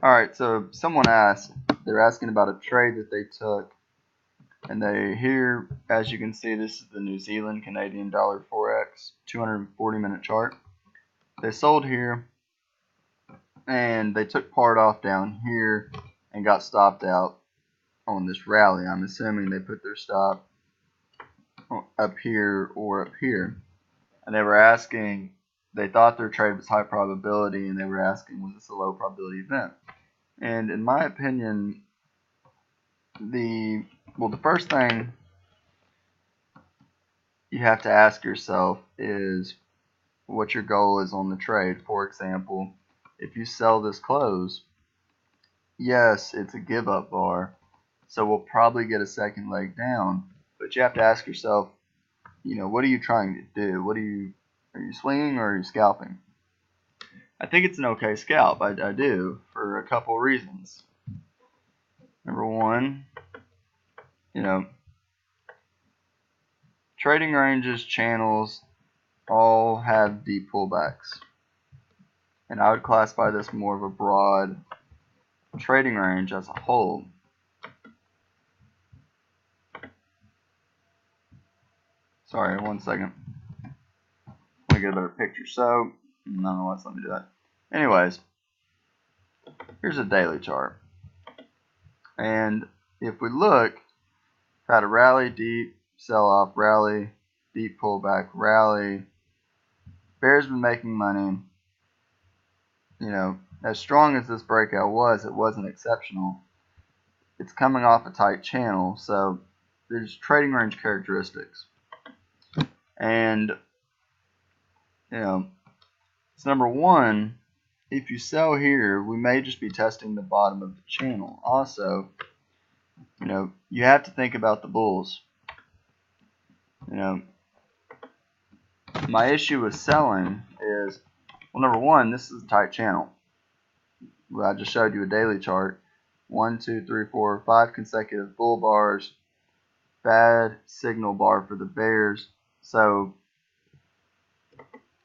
Alright, so someone asked, they're asking about a trade that they took, and they here, as you can see, this is the New Zealand Canadian dollar Forex 240-minute chart. They sold here, and they took part off down here and got stopped out on this rally. I'm assuming they put their stop up here or up here, and they were asking, they thought their trade was high probability, and they were asking, was this a low probability event? And in my opinion, the first thing you have to ask yourself is what your goal is on the trade. For example, if you sell this close, yes, it's a give up bar, so we'll probably get a second leg down, but you have to ask yourself, what are you trying to do? Are you swinging or are you scalping? I think it's an okay scalp. I do, for a couple reasons. Number one, trading ranges, channels, all have deep pullbacks. And I would classify this more of a broad trading range as a whole. Sorry, 1 second. Let me get a better picture. So, no, let's let me do that. Anyways, here's a daily chart. And if we look, had a rally, deep, sell off, rally, deep pullback, rally. Bears been making money. As strong as this breakout was, it wasn't exceptional. It's coming off a tight channel, so there's trading range characteristics. And, so number one, if you sell here, we may just be testing the bottom of the channel. Also, you have to think about the bulls. My issue with selling is, well, number one, this is a tight channel. Well, I just showed you a daily chart. 1, 2, 3, 4, 5 consecutive bull bars. Bad signal bar for the bears. So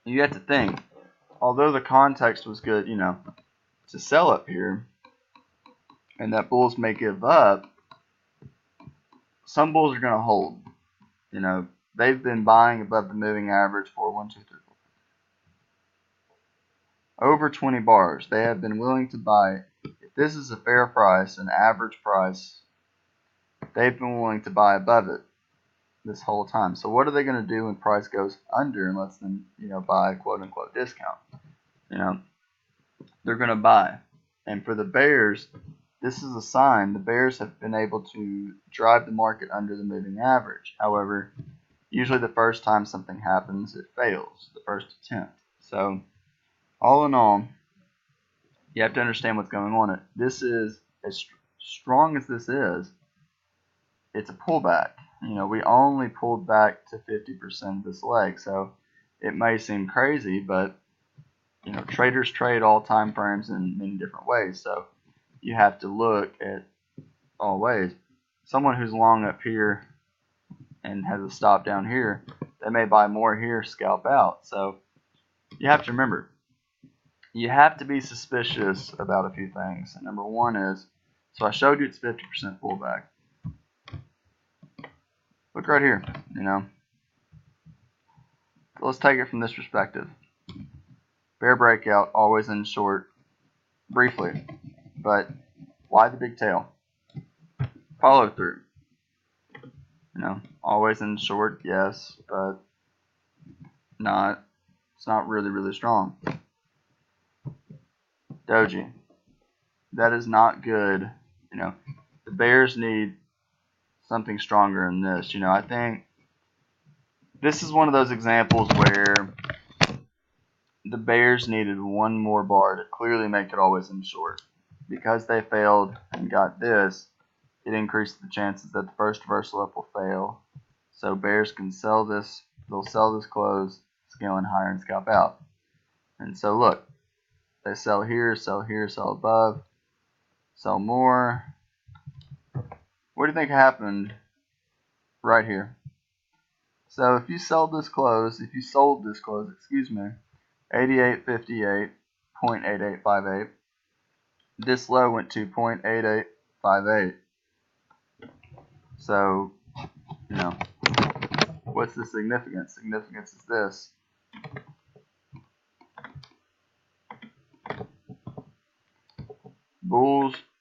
you have to think, although the context was good, to sell up here, and that bulls may give up, some bulls are going to hold. They've been buying above the moving average for 1, 2, 3, 4. Over 20 bars. They have been willing to buy. If this is a fair price, an average price, they've been willing to buy above it this whole time. So what are they going to do when price goes under and lets them, buy a quote-unquote discount? They're going to buy. And for the bears, this is a sign. The bears have been able to drive the market under the moving average. However, usually the first time something happens, it fails, the first attempt. So all in all, you have to understand what's going on. This is, as strong as this is, it's a pullback. We only pulled back to 50% of this leg, so it may seem crazy, but traders trade all time frames in many different ways, so you have to look at all ways. Someone who's long up here and has a stop down here, they may buy more here, scalp out. So you have to remember, you have to be suspicious about a few things. And number one is, so I showed you it's 50% pullback. Look right here, So let's take it from this perspective. Bear breakout, always in short, briefly. But why the big tail? Follow through. Always in short, yes, but not. It's not really, really strong. Doji. That is not good. The bears need something stronger than this. I think this is one of those examples where the bears needed one more bar to clearly make it always in short. Because they failed and got this, it increased the chances that the first reversal up will fail. So bears can sell this, they'll sell this close, scaling higher and scalp out. And so look, they sell here, sell above, sell more. What do you think happened right here? So if you sold this close, 88.58, 0.8858, this low went to 0.8858. So, you know, what's the significance? Significance is this.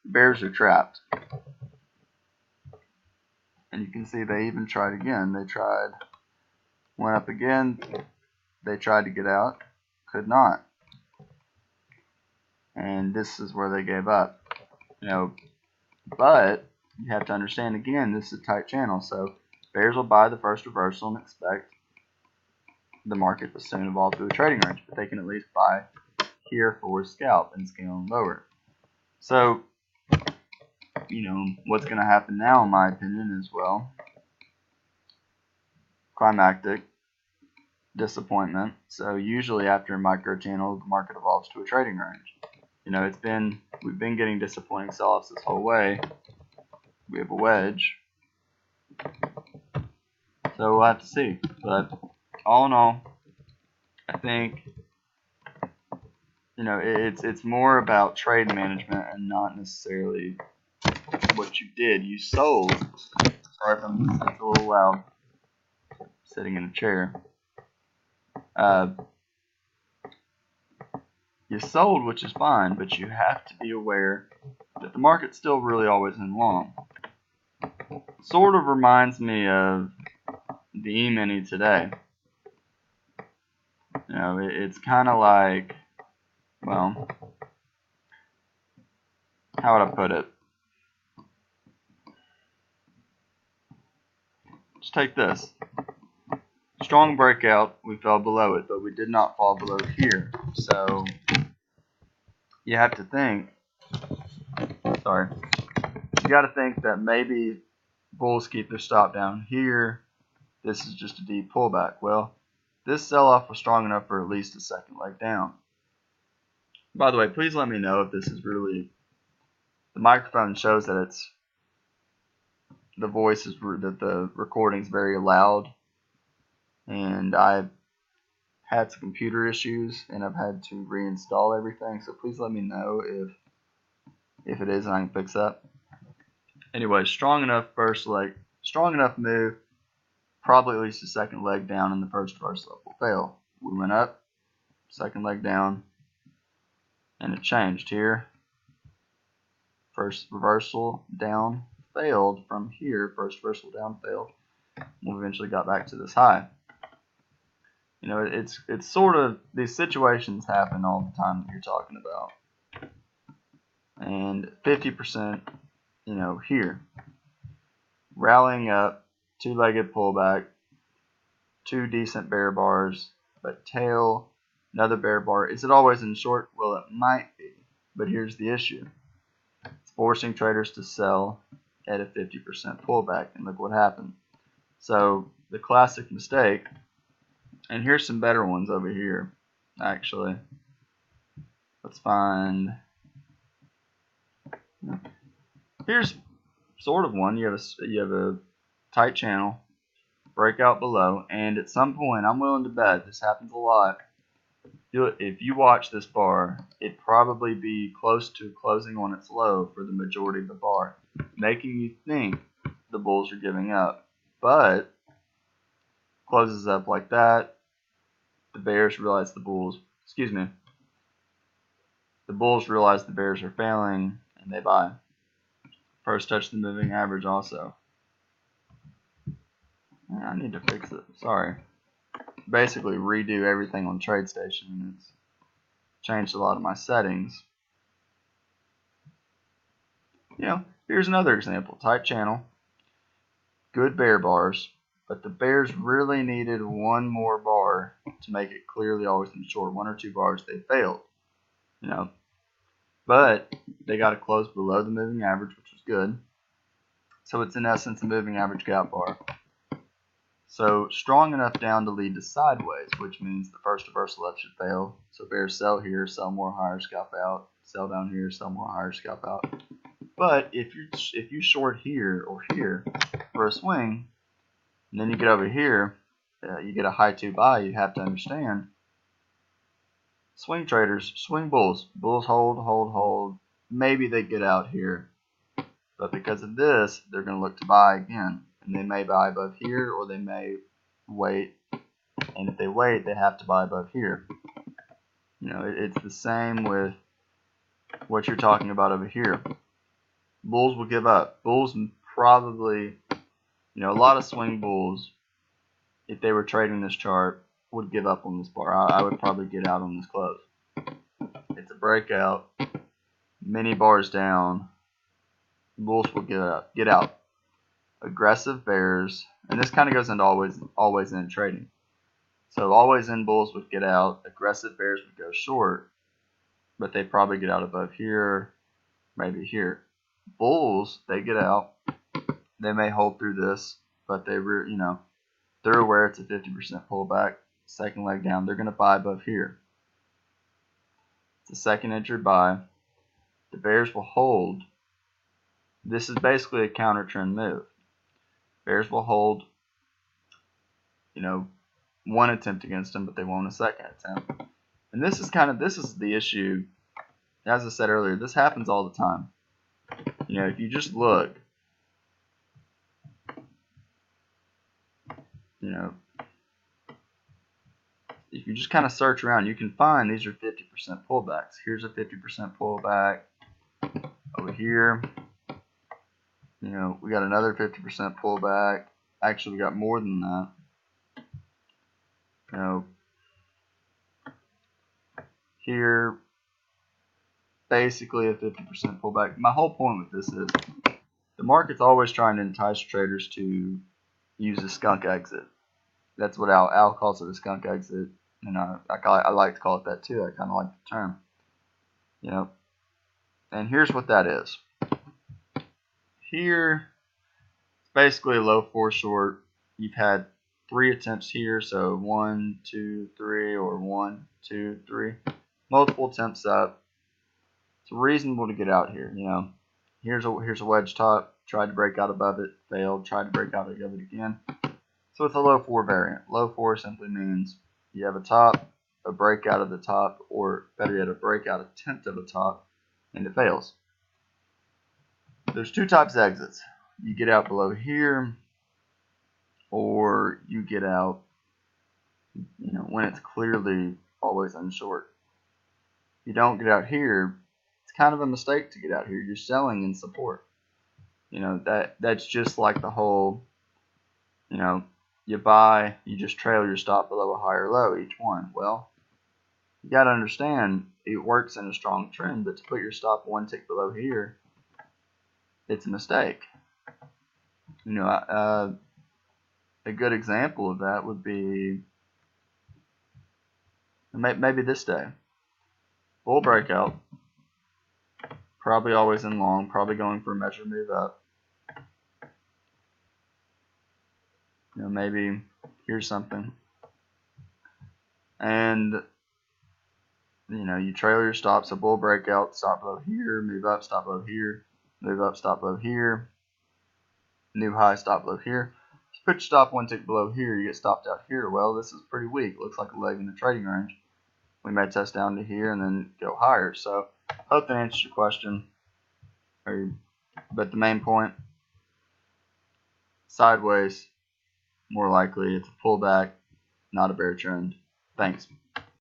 Bears are trapped. And you can see they even tried again. Went up again. They tried to get out, could not. And this is where they gave up. But you have to understand again, this is a tight channel. So bears will buy the first reversal and expect the market to soon evolve to a trading range. But they can at least buy here for a scalp and scale lower. So, what's going to happen now, in my opinion, is, well, climactic disappointment. So usually after a micro channel, the market evolves to a trading range. We've been getting disappointing sell-offs this whole way. We have a wedge. So we'll have to see. But all in all, I think it's more about trade management and not necessarily what you did. You sold. Sorry if it's a little loud. Sitting in a chair. You sold, which is fine, but you have to be aware that the market's still really always in long. Sort of reminds me of the Emini today. It's kind of like, well, how would I put it? Just take this. Strong breakout, we fell below it, but we did not fall below here. So you have to think, you got to think that maybe bulls keep their stop down here. This is just a deep pullback. Well, this sell-off was strong enough for at least a second leg down. By the way, please let me know if this is really, the microphone shows that that the recording's very loud. And I've had some computer issues and I've had to reinstall everything, so please let me know if it is and I can fix that. Anyway, strong enough move, probably at least a second leg down, and the first reversal will fail. We went up, second leg down, and it changed here. First reversal down failed from here, first reversal down failed. We eventually got back to this high. It's sort of, these situations happen all the time that you're talking about. And 50%, here. Rallying up, two-legged pullback, two decent bear bars, but tail, another bear bar. Is it always in short? Well, it might be. But here's the issue. It's forcing traders to sell at a 50% pullback. And look what happened. So the classic mistake, and here's some better ones over here, actually. Let's find, here's sort of one. You have a tight channel, breakout below, and at some point, I'm willing to bet, this happens a lot, if you watch this bar, it'd probably be close to closing on its low for the majority of the bar, making you think the bulls are giving up. But closes up like that. The bears realize the bulls realize the bears are failing and they buy. First touch the moving average also. I need to fix it. Sorry. Basically redo everything on TradeStation, and it's changed a lot of my settings. Here's another example. Tight channel. Good bear bars. But the bears really needed one more bar to make it clearly always in short. One or two bars, they failed. But they got to close below the moving average, which was good. So it's in essence a moving average gap bar. So strong enough down to lead to sideways, which means the first reversal up should fail. So bears sell here, sell more, higher, scalp out. Sell down here, sell more, higher, scalp out. But if you short here or here for a swing, and then you get over here, you get a high 2 buy, you have to understand. Swing traders, swing bulls. Bulls hold, hold, hold. maybe they get out here. But because of this, they're going to look to buy again. And they may buy above here, or they may wait. And if they wait, they have to buy above here. You know, it's the same with what you're talking about over here. Bulls will give up. Bulls probably, you know, a lot of swing bulls, if they were trading this chart, would give up on this bar. I would probably get out on this close. It's a breakout. Many bars down. Bulls will get out. Aggressive bears, and this kind of goes into always in trading. So always in bulls would get out. Aggressive bears would go short, but they probably get out above here, maybe here. Bulls, they get out. They may hold through this, but they're aware it's a 50% pullback. Second leg down, they're going to buy above here. It's a second entry buy. The bears will hold. This is basically a counter trend move. Bears will hold, you know, one attempt against them, but they won't a second attempt. And this is the issue. As I said earlier, this happens all the time. You know, if you just look, you know, if you just kind of search around, you can find these are 50% pullbacks. Here's a 50% pullback. Over here, you know, we got another 50% pullback. Actually, we got more than that. You know, here, basically a 50% pullback. My whole point with this is the market's always trying to entice traders to use a skunk exit. That's what Al calls it, a skunk exit. And I like to call it that too. I kind of like the term. You know, and here's what that is. Here, it's basically a low 4 short. You've had 3 attempts here, so 1, 2, 3, or 1, 2, 3. Multiple attempts up. It's reasonable to get out here. You know, here's a wedge top. Tried to break out above it, failed. Tried to break out above it again. So it's a low 4 variant. Low 4 simply means you have a top, a breakout of the top, or better yet, a breakout attempt of a top, and it fails. There's 2 types of exits. You get out below here, or you get out, you know, when it's clearly always unshort. If you don't get out here, it's kind of a mistake to get out here. You're selling in support. You know, that's just like the whole, you know, you buy, you just trail your stop below a higher low each one. Well, you got to understand it works in a strong trend, but to put your stop 1 tick below here, it's a mistake. You know, a good example of that would be maybe this day. Bull breakout, probably always in long, probably going for a measured move up. You know, maybe here's something. And, you know, you trail your stops, a bull breakout, stop below here, move up, stop below here, move up, stop below here, new high, stop below here. If you put your stop 1 tick below here, you get stopped out here. Well, this is pretty weak. Looks like a leg in the trading range. We may test down to here and then go higher. So, hope that answers your question. But the main point, sideways, more likely it's a pullback, not a bear trend. Thanks.